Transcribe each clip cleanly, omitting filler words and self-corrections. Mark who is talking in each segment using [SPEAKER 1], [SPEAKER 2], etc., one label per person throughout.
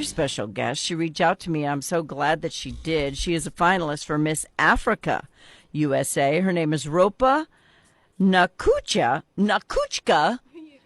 [SPEAKER 1] Special guest. She reached out to me. I'm so glad that she did. She is a finalist for Miss Africa USA. Her name is Ropa NyaKutya. NyaKutya.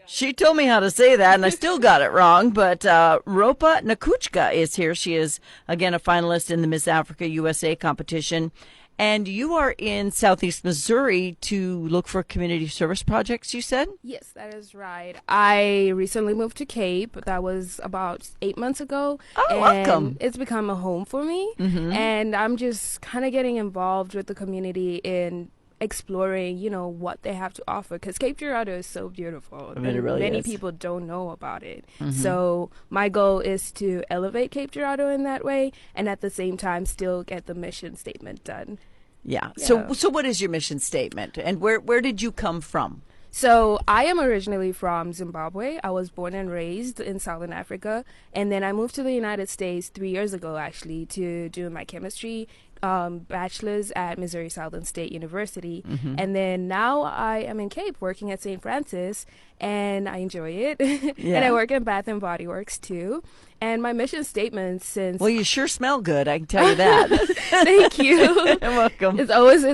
[SPEAKER 1] She told me how to say that, and I still got it wrong. But Ropa NyaKutya is here. She is, again, a finalist in the Miss Africa USA competition. And you are in Southeast Missouri to look for community service projects, you said?
[SPEAKER 2] Yes, that is right. I recently moved to Cape. That was about 8 months ago.
[SPEAKER 1] Oh,
[SPEAKER 2] and
[SPEAKER 1] welcome.
[SPEAKER 2] It's become a home for me.
[SPEAKER 1] Mm-hmm.
[SPEAKER 2] And I'm just kind of getting involved with the community in exploring, what they have to offer. Because Cape Girardeau is so beautiful.
[SPEAKER 1] I mean, it really
[SPEAKER 2] Many
[SPEAKER 1] is.
[SPEAKER 2] people don't know about it.
[SPEAKER 1] Mm-hmm.
[SPEAKER 2] So my goal is to elevate Cape Girardeau in that way, and at the same time still get the mission statement done.
[SPEAKER 1] Yeah.
[SPEAKER 2] Yeah.
[SPEAKER 1] So what is your mission statement, and where did you come from?
[SPEAKER 2] So I am originally from Zimbabwe. I was born and raised in Southern Africa, and then I moved to the United States 3 years ago, actually, to do my chemistry bachelor's at Missouri Southern State University.
[SPEAKER 1] Mm-hmm.
[SPEAKER 2] And then now I am in Cape working at St. Francis, and I enjoy it.
[SPEAKER 1] Yeah.
[SPEAKER 2] And I work in Bath and Body Works too. And my mission statement since...
[SPEAKER 1] Well, you sure smell good, I can tell you that.
[SPEAKER 2] Thank you.
[SPEAKER 1] You're welcome.
[SPEAKER 2] It's always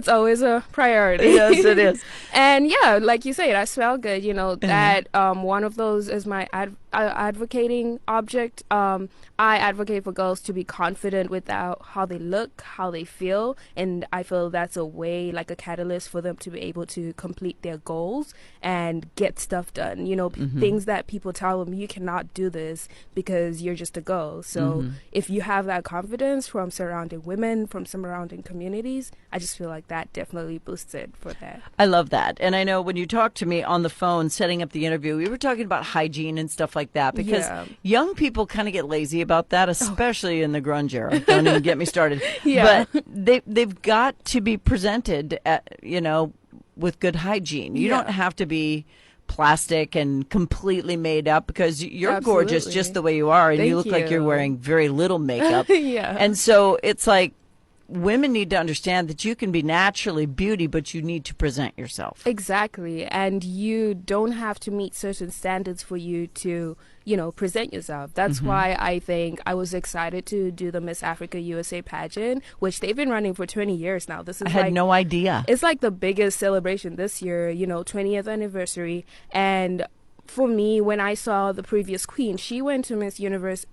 [SPEAKER 2] a priority.
[SPEAKER 1] Yes, it is.
[SPEAKER 2] And yeah, like you said, I smell good. That one of those is my advocating object. I advocate for girls to be confident without how they look, how they feel, and I feel that's a way, like a catalyst for them to be able to complete their goals and get stuff done. Things that people tell them, you cannot do this because you're just a girl. So if you have that confidence from surrounding women, from surrounding communities, I just feel like that definitely boosts it for that.
[SPEAKER 1] I love that. And I know when you talked to me on the phone setting up the interview, we were talking about hygiene and stuff like that, because young people kind of get lazy about that, especially in the grunge era. Don't even get me started.
[SPEAKER 2] Yeah.
[SPEAKER 1] But they've got to be presented, with good hygiene. You don't have to be plastic and completely made up, because you're gorgeous just the way you are, and
[SPEAKER 2] Thank
[SPEAKER 1] you look like you're wearing very little makeup.
[SPEAKER 2] Yeah.
[SPEAKER 1] And so it's like, women need to understand that you can be naturally beauty, but you need to present yourself.
[SPEAKER 2] Exactly. And you don't have to meet certain standards for you to, present yourself. That's why I think I was excited to do the Miss Africa USA pageant, which they've been running for 20 years now. This is
[SPEAKER 1] I had no idea.
[SPEAKER 2] It's like the biggest celebration this year, 20th anniversary. And for me, when I saw the previous queen, she went to Miss Universe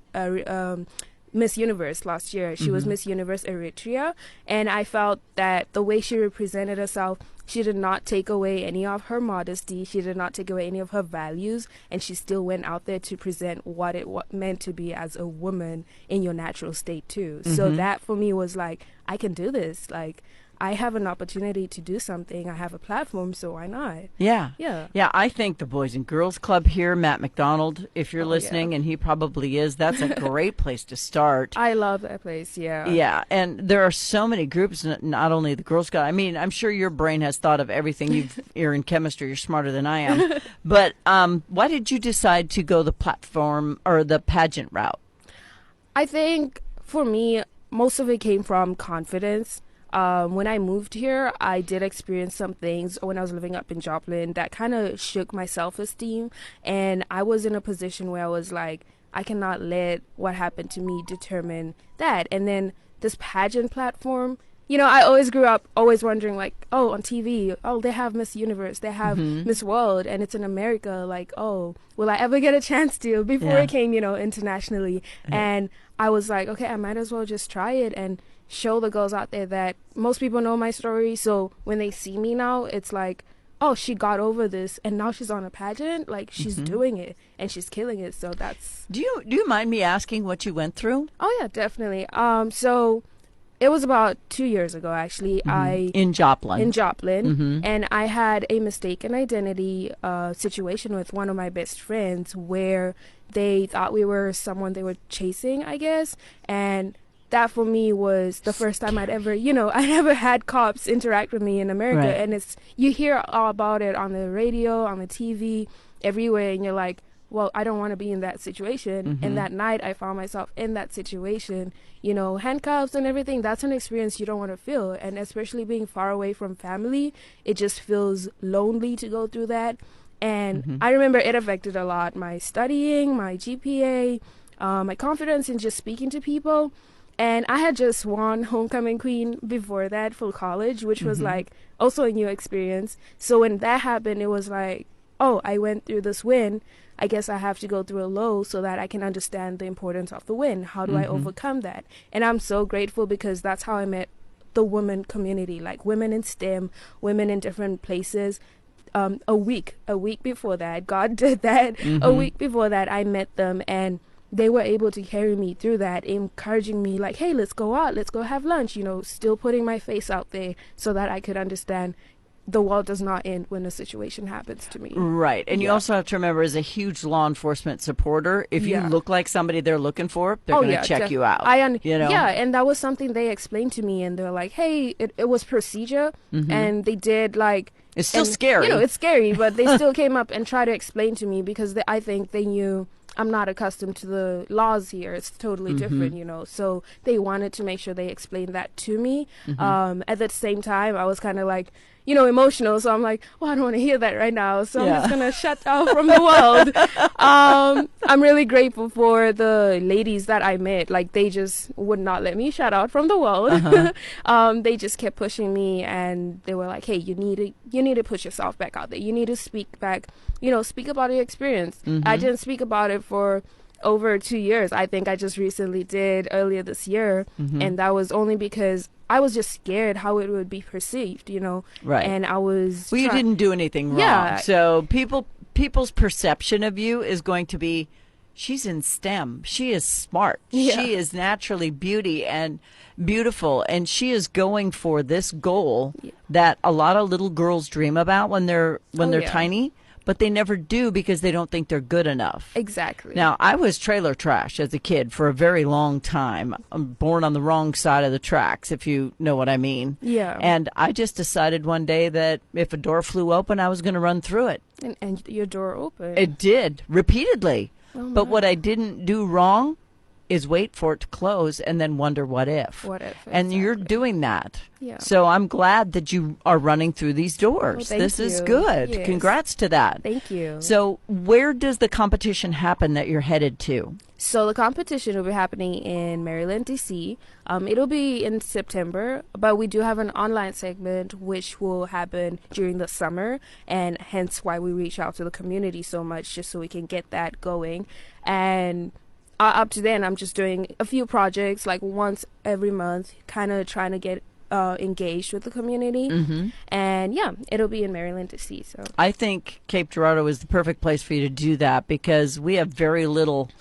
[SPEAKER 2] last year. She was Miss Universe Eritrea, and I felt that the way she represented herself, she did not take away any of her modesty, she did not take away any of her values, and she still went out there to present what it meant to be as a woman in your natural state too. So that for me was like, I can do this. Like, I have an opportunity to do something. I have a platform, so why not?
[SPEAKER 1] Yeah.
[SPEAKER 2] Yeah.
[SPEAKER 1] Yeah, I think the Boys and Girls Club here, Matt McDonald, if you're listening, and he probably is, that's a great place to start.
[SPEAKER 2] I love that place, yeah.
[SPEAKER 1] Yeah, and there are so many groups, not only the Girl Scout. I mean, I'm sure your brain has thought of everything. You're in chemistry, you're smarter than I am. But why did you decide to go the platform or the pageant route?
[SPEAKER 2] I think for me, most of it came from confidence. When I moved here, I did experience some things when I was living up in Joplin that kind of shook my self-esteem. And I was in a position where I was like, I cannot let what happened to me determine that. And then this pageant platform, I always grew up always wondering, like, oh, on TV, oh, they have Miss Universe, they have Miss World, and it's in America. Like, oh, will I ever get a chance to? Before it came, internationally. And I was like, okay, I might as well just try it and show the girls out there that most people know my story. So when they see me now, it's like, oh, she got over this and now she's on a pageant. Like, she's doing it and she's killing it. So that's...
[SPEAKER 1] Do you mind me asking what you went through?
[SPEAKER 2] Oh, yeah, definitely. So it was about 2 years ago, actually.
[SPEAKER 1] In Joplin.
[SPEAKER 2] And I had a mistaken identity situation with one of my best friends where they thought we were someone they were chasing, I guess. And that for me was the first time I'd ever, I never had cops interact with me in America.
[SPEAKER 1] Right.
[SPEAKER 2] And you hear all about it on the radio, on the TV, everywhere. And you're like, well, I don't want to be in that situation. And that night I found myself in that situation, handcuffs and everything. That's an experience you don't want to feel. And especially being far away from family, it just feels lonely to go through that. And I remember it affected a lot my studying, my GPA, my confidence in just speaking to people. And I had just won homecoming queen before that for college, which was like also a new experience. So when that happened, it was like, oh, I went through this win. I guess I have to go through a low so that I can understand the importance of the win. How do I overcome that? And I'm so grateful because that's how I met the women community, like women in STEM, women in different places. A week before that, God did that. A week before that, I met them, and they were able to carry me through that, encouraging me like, hey, let's go out, let's go have lunch, you know, still putting my face out there so that I could understand the world does not end when a situation happens to me.
[SPEAKER 1] Right. And you also have to remember, as a huge law enforcement supporter, if you look like somebody they're looking for, they're going to check you out. You know?
[SPEAKER 2] Yeah, and that was something they explained to me, and they're like, hey, it was procedure, and they did like...
[SPEAKER 1] It's still scary.
[SPEAKER 2] You know, it's scary, but they still came up and tried to explain to me because I think they knew I'm not accustomed to the laws here. It's totally different, you know. So they wanted to make sure they explained that to me. At the same time, I was kind of like, you know, emotional. So I'm like, well, I don't want to hear that right now. So I'm just going to shut down from the world. I'm really grateful for the ladies that I met. Like, they just would not let me shut out from the world. They just kept pushing me, and they were like, hey, you need to push yourself back out there. You need to speak back, you know, speak about your experience. I didn't speak about it for over 2 years. I think I just recently did earlier this year. And that was only because I was just scared how it would be perceived, you know.
[SPEAKER 1] Right.
[SPEAKER 2] And I was...
[SPEAKER 1] Well, you didn't do anything wrong.
[SPEAKER 2] Yeah.
[SPEAKER 1] So people's perception of you is going to be, she's in STEM. She is smart.
[SPEAKER 2] Yeah.
[SPEAKER 1] She is naturally beautiful. And she is going for this goal that a lot of little girls dream about when they're tiny. But they never do because they don't think they're good enough.
[SPEAKER 2] Exactly.
[SPEAKER 1] Now, I was trailer trash as a kid for a very long time. I'm born on the wrong side of the tracks, if you know what I mean.
[SPEAKER 2] Yeah.
[SPEAKER 1] And I just decided one day that if a door flew open, I was going to run through it.
[SPEAKER 2] And your door opened.
[SPEAKER 1] It did, repeatedly.
[SPEAKER 2] Oh,
[SPEAKER 1] but what I didn't do wrong is wait for it to close and then wonder what if.
[SPEAKER 2] What if?
[SPEAKER 1] And you're doing that.
[SPEAKER 2] Yeah.
[SPEAKER 1] So I'm glad that you are running through these doors.
[SPEAKER 2] Oh,
[SPEAKER 1] this is
[SPEAKER 2] you.
[SPEAKER 1] good.
[SPEAKER 2] Yes.
[SPEAKER 1] Congrats to that.
[SPEAKER 2] Thank you.
[SPEAKER 1] So where does the competition happen that you're headed to?
[SPEAKER 2] So the competition will be happening in Maryland, D.C. It'll be in September, but we do have an online segment which will happen during the summer, and hence why we reach out to the community so much, just so we can get that going. And up to then, I'm just doing a few projects, like once every month, kind of trying to get engaged with the community. And yeah, it'll be in Maryland, D.C. So
[SPEAKER 1] I think Cape Girardeau is the perfect place for you to do that because we have very little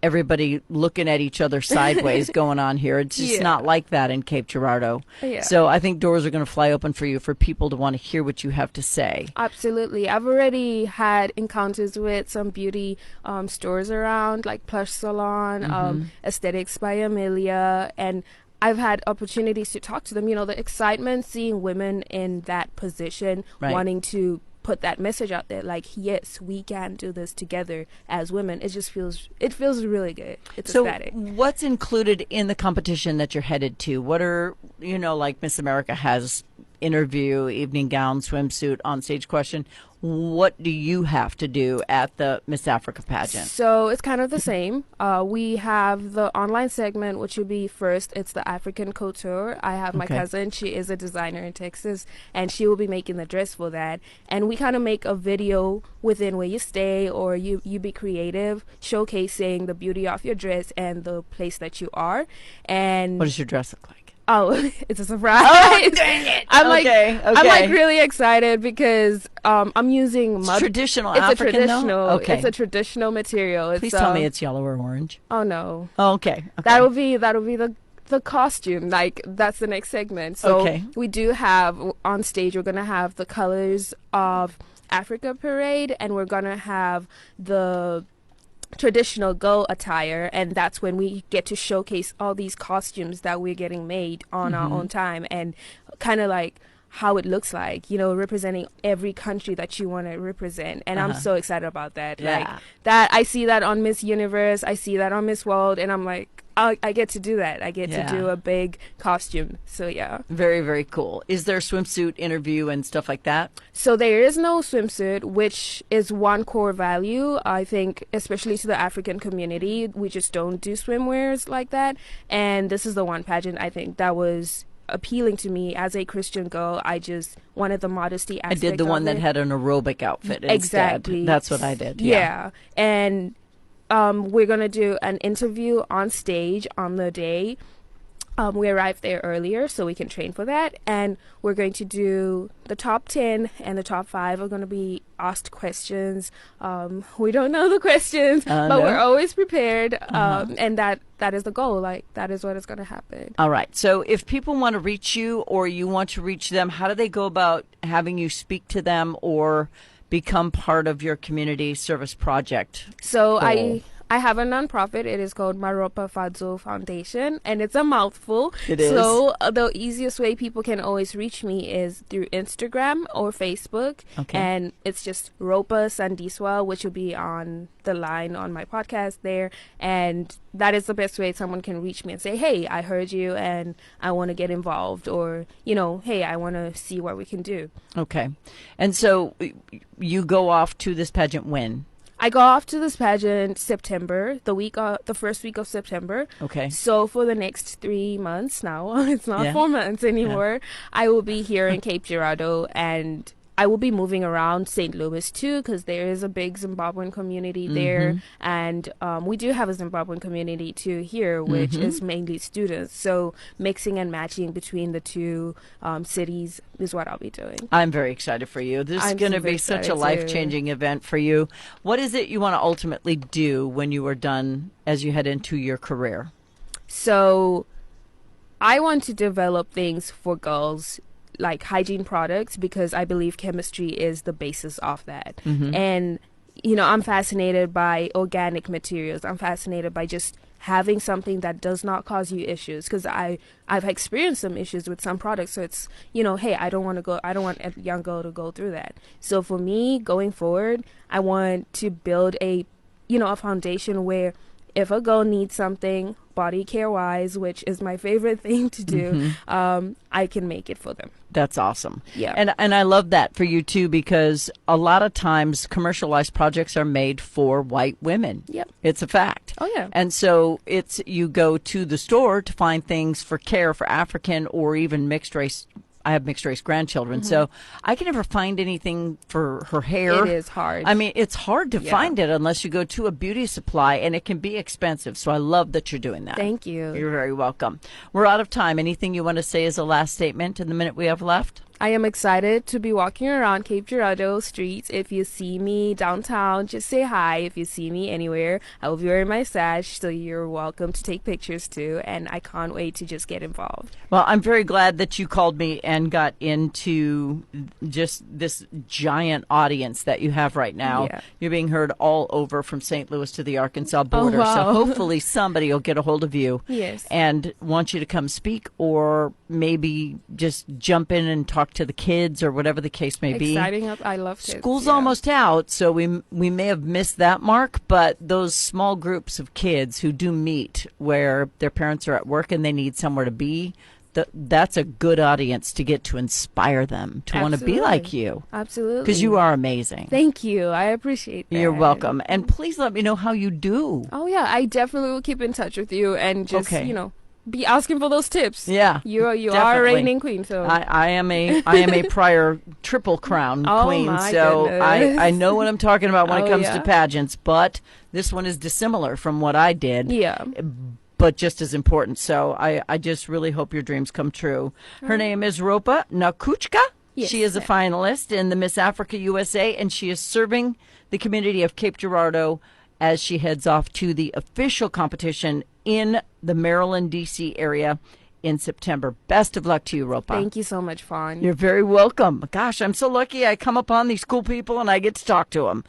[SPEAKER 1] everybody looking at each other sideways going on here. It's just not like that in Cape Girardeau.
[SPEAKER 2] Yeah.
[SPEAKER 1] So I think doors are going to fly open for you for people to want to hear what you have to say.
[SPEAKER 2] Absolutely. I've already had encounters with some beauty stores around, like Plush Salon, Aesthetics by Amelia, and I've had opportunities to talk to them. You know, the excitement seeing women in that position, wanting to put that message out there, like, yes, we can do this together as women. It just feels really good. It's ecstatic.
[SPEAKER 1] What's included in the competition that you're headed to? What are, you know, like Miss America has interview, evening gown, swimsuit, onstage question. What do you have to do at the Miss Africa pageant?
[SPEAKER 2] So it's kind of the same. We have the online segment, which will be first. It's the African couture. I have my cousin. She is a designer in Texas, and she will be making the dress for that. And we kind of make a video within where you stay, or you be creative, showcasing the beauty of your dress and the place that you are. And
[SPEAKER 1] what does your dress look like?
[SPEAKER 2] Oh, it's a surprise.
[SPEAKER 1] Oh, dang it. I'm
[SPEAKER 2] like really excited because I'm using
[SPEAKER 1] traditional
[SPEAKER 2] it's
[SPEAKER 1] African,
[SPEAKER 2] a traditional
[SPEAKER 1] though? Okay.
[SPEAKER 2] It's a traditional material.
[SPEAKER 1] Please tell me it's yellow or orange.
[SPEAKER 2] Oh no.
[SPEAKER 1] Oh, okay.
[SPEAKER 2] That'll be the costume. Like, that's the next segment. So we do have on stage, we're gonna have the colors of Africa parade, and we're gonna have the traditional girl attire, and that's when we get to showcase all these costumes that we're getting made on our own time, and kind of like how it looks like, representing every country that you want to represent. And I'm so excited about that.
[SPEAKER 1] Yeah.
[SPEAKER 2] Like that, I see that on Miss Universe, I see that on Miss World, and I'm like, I get to do that. I get to do a big costume. So yeah.
[SPEAKER 1] Very, very cool. Is there a swimsuit interview and stuff like that?
[SPEAKER 2] So there is no swimsuit, which is one core value, I think, especially to the African community. We just don't do swimwears like that. And this is the one pageant I think that was appealing to me as a Christian girl. I just wanted the modesty aspect.
[SPEAKER 1] I did the one that had an aerobic outfit instead.
[SPEAKER 2] Exactly.
[SPEAKER 1] That's what I did.
[SPEAKER 2] Yeah. And we're going to do an interview on stage on the day. We arrived there earlier so we can train for that. And we're going to do the top 10 and the top 5 are going to be asked questions. We don't know the questions, but we're always prepared. And that is the goal. Like, that is what is going to happen.
[SPEAKER 1] All right. So if people want to reach you or you want to reach them, how do they go about having you speak to them or become part of your community service project?
[SPEAKER 2] So I have a nonprofit. It is called My Ropa Fadzo Foundation, and it's a mouthful.
[SPEAKER 1] It is.
[SPEAKER 2] So the easiest way people can always reach me is through Instagram or Facebook.
[SPEAKER 1] Okay.
[SPEAKER 2] And it's just Ropa Sandiswa, which will be on the line on my podcast there. And that is the best way someone can reach me and say, hey, I heard you and I want to get involved, or, hey, I want to see what we can do.
[SPEAKER 1] Okay. And so you go off to this pageant when?
[SPEAKER 2] I go off to this pageant September, the first week of September.
[SPEAKER 1] Okay.
[SPEAKER 2] So for the next 3 months now, it's not 4 months anymore, I will be here in Cape Girardeau, and I will be moving around St. Louis too, because there is a big Zimbabwean community there. And we do have a Zimbabwean community too here, which is mainly students. So mixing and matching between the two cities is what I'll be doing.
[SPEAKER 1] I'm very excited for you. This is going to be such a life-changing event for you. What is it you want to ultimately do when you are done as you head into your career?
[SPEAKER 2] So I want to develop things for girls, like hygiene products, because I believe chemistry is the basis of that. And, I'm fascinated by organic materials. I'm fascinated by just having something that does not cause you issues, because I've experienced some issues with some products. So it's, hey, I don't want a young girl to go through that. So for me, going forward, I want to build a foundation where if a girl needs something body care wise, which is my favorite thing to do, I can make it for them.
[SPEAKER 1] That's awesome.
[SPEAKER 2] Yeah.
[SPEAKER 1] And I love that for you too, because a lot of times commercialized projects are made for white women.
[SPEAKER 2] Yep.
[SPEAKER 1] It's a fact.
[SPEAKER 2] Oh yeah.
[SPEAKER 1] And so you go to the store to find things for care for African or even mixed race. I have mixed race grandchildren, so I can never find anything for her hair.
[SPEAKER 2] It is hard.
[SPEAKER 1] I mean, it's hard to find it unless you go to a beauty supply, and it can be expensive. So I love that you're doing that.
[SPEAKER 2] Thank you.
[SPEAKER 1] You're very welcome. We're out of time. Anything you want to say as a last statement in the minute we have left?
[SPEAKER 2] I am excited to be walking around Cape Girardeau streets. If you see me downtown, just say hi. If you see me anywhere, I will be wearing my sash, so you're welcome to take pictures too. And I can't wait to just get involved.
[SPEAKER 1] Well, I'm very glad that you called me and got into just this giant audience that you have right now.
[SPEAKER 2] Yeah.
[SPEAKER 1] You're being heard all over from St. Louis to the Arkansas border.
[SPEAKER 2] Oh, wow.
[SPEAKER 1] So hopefully somebody will get a hold of you.
[SPEAKER 2] Yes.
[SPEAKER 1] And want you to come speak, or maybe just jump in and talk to the kids or whatever the case may be.
[SPEAKER 2] Exciting. I love kids.
[SPEAKER 1] School's almost out, so we may have missed that mark, but those small groups of kids who do meet where their parents are at work and they need somewhere to be, that's a good audience to get to inspire them to want to be like you.
[SPEAKER 2] Absolutely.
[SPEAKER 1] Because you are amazing.
[SPEAKER 2] Thank you. I appreciate that.
[SPEAKER 1] You're welcome. And please let me know how you do.
[SPEAKER 2] Oh, yeah. I definitely will keep in touch with you and just, be asking for those tips.
[SPEAKER 1] Yeah.
[SPEAKER 2] You are a reigning queen, so
[SPEAKER 1] I am a prior triple crown queen, so I know what I'm talking about when it comes to pageants, but this one is dissimilar from what I did.
[SPEAKER 2] Yeah.
[SPEAKER 1] But just as important. So I just really hope your dreams come true. Her name is Ropa NyaKutya.
[SPEAKER 2] Yes,
[SPEAKER 1] she is a finalist in the Miss Africa USA, and she is serving the community of Cape Girardeau as she heads off to the official competition in the Maryland, D.C. area in September. Best of luck to you, Ropa.
[SPEAKER 2] Thank you so much, Fawn.
[SPEAKER 1] You're very welcome. Gosh, I'm so lucky I come upon these cool people and I get to talk to them.